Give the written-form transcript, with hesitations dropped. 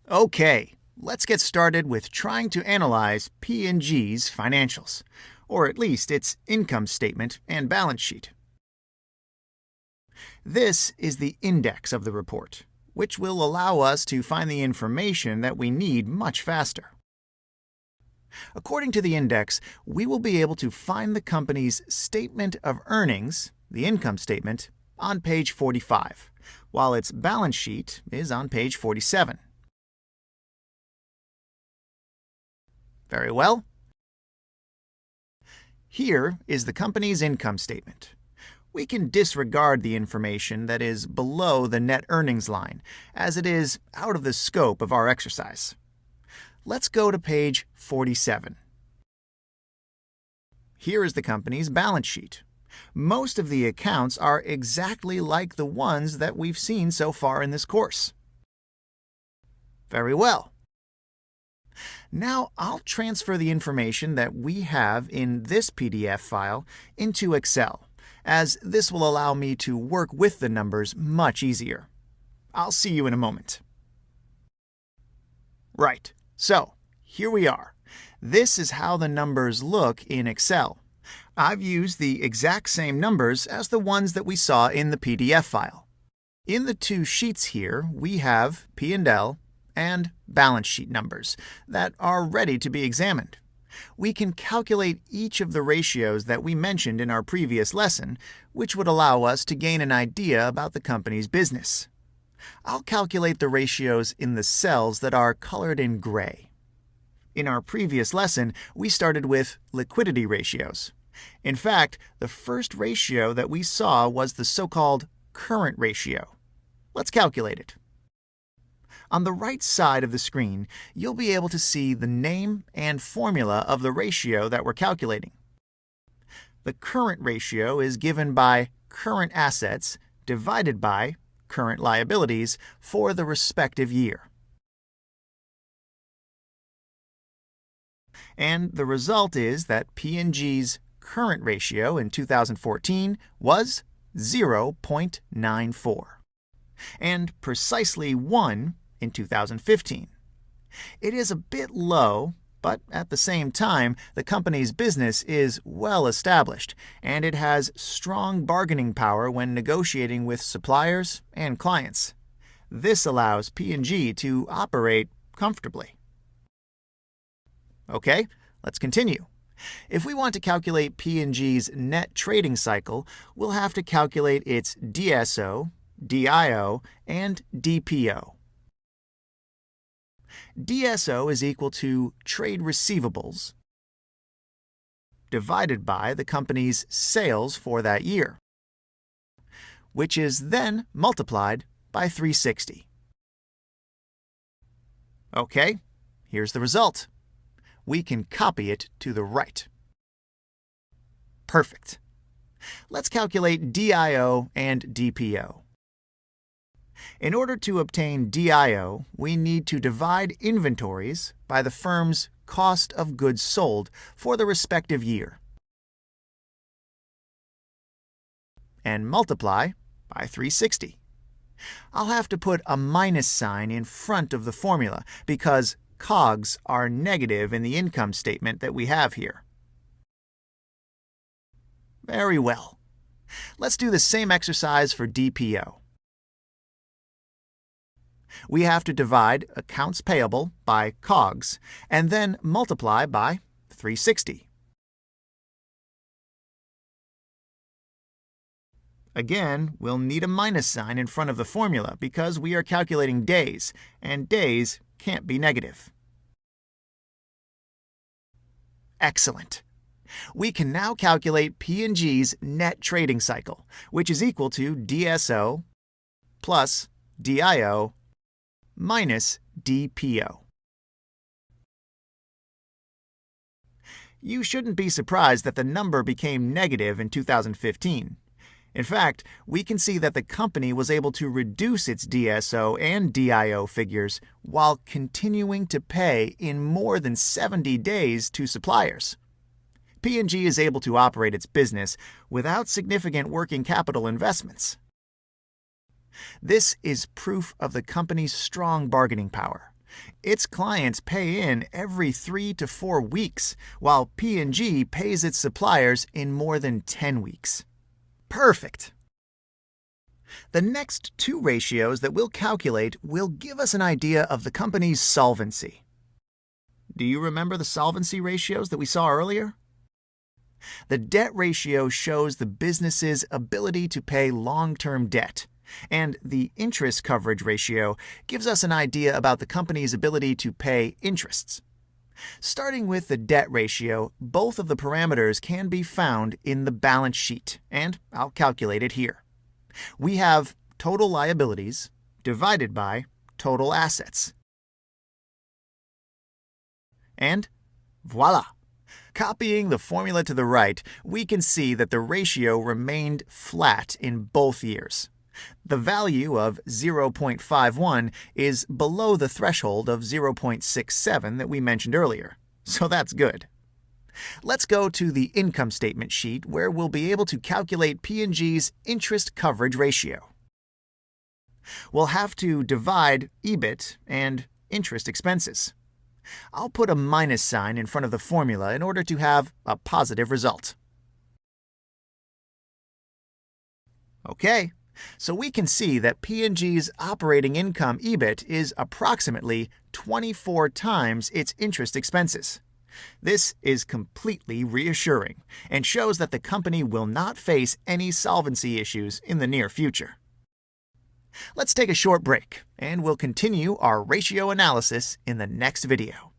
Okay, let's get started with trying to analyze P&G's financials, or at least its income statement and balance sheet. This is the index of the report, which will allow us to find the information that we need much faster. According to the index, we will be able to find the company's statement of earnings, the income statement, on page 45, while its balance sheet is on page 47. Very well. Here is the company's income statement. We can disregard the information that is below the net earnings line, as it is out of the scope of our exercise. Let's go to page 47. Here is the company's balance sheet. Most of the accounts are exactly like the ones that we've seen so far in this course. Very well. Now I'll transfer the information that we have in this PDF file into Excel, as this will allow me to work with the numbers much easier. I'll see you in a moment. Right, so here we are. This is how the numbers look in Excel. I've used the exact same numbers as the ones that we saw in the PDF file. In the two sheets here, we have P&L and balance sheet numbers that are ready to be examined. We can calculate each of the ratios that we mentioned in our previous lesson, which would allow us to gain an idea about the company's business. I'll calculate the ratios in the cells that are colored in gray. In our previous lesson, we started with liquidity ratios. In fact, the first ratio that we saw was the so-called current ratio. Let's calculate it. On the right side of the screen, you'll be able to see the name and formula of the ratio that we're calculating. The current ratio is given by current assets divided by current liabilities for the respective year. And the result is that P&G's current ratio in 2014 was 0.94, and precisely 1 in 2015. It is a bit low, but at the same time, the company's business is well established, and it has strong bargaining power when negotiating with suppliers and clients. This allows P&G to operate comfortably. Okay, let's continue. If we want to calculate P&G's net trading cycle, we'll have to calculate its DSO, DIO, and DPO. DSO is equal to trade receivables divided by the company's sales for that year, which is then multiplied by 360. Okay, here's the result. We can copy it to the right. Perfect. Let's calculate DIO and DPO. In order to obtain DIO, we need to divide inventories by the firm's cost of goods sold for the respective year and multiply by 360. I'll have to put a minus sign in front of the formula because COGS are negative in the income statement that we have here. Very well. Let's do the same exercise for DPO. We have to divide accounts payable by COGS and then multiply by 360. Again, we'll need a minus sign in front of the formula because we are calculating days, and days can't be negative. Excellent. We can now calculate P&G's net trading cycle, which is equal to DSO plus DIO minus DPO. You shouldn't be surprised that the number became negative in 2015. In fact, we can see that the company was able to reduce its DSO and DIO figures while continuing to pay in more than 70 days to suppliers. P&G is able to operate its business without significant working capital investments. This is proof of the company's strong bargaining power. Its clients pay in every 3 to 4 weeks, while P&G pays its suppliers in more than 10 weeks. Perfect! The next two ratios that we'll calculate will give us an idea of the company's solvency. Do you remember the solvency ratios that we saw earlier? The debt ratio shows the business's ability to pay long-term debt, and the interest coverage ratio gives us an idea about the company's ability to pay interests. Starting with the debt ratio, both of the parameters can be found in the balance sheet, and I'll calculate it here. We have total liabilities divided by total assets. And voila! Copying the formula to the right, we can see that the ratio remained flat in both years. The value of 0.51 is below the threshold of 0.67 that we mentioned earlier, so that's good. Let's go to the income statement sheet where we'll be able to calculate P&G's interest coverage ratio. We'll have to divide EBIT and interest expenses. I'll put a minus sign in front of the formula in order to have a positive result. Okay, so we can see that P&G's operating income EBIT is approximately 24 times its interest expenses. This is completely reassuring and shows that the company will not face any solvency issues in the near future. Let's take a short break, and we'll continue our ratio analysis in the next video.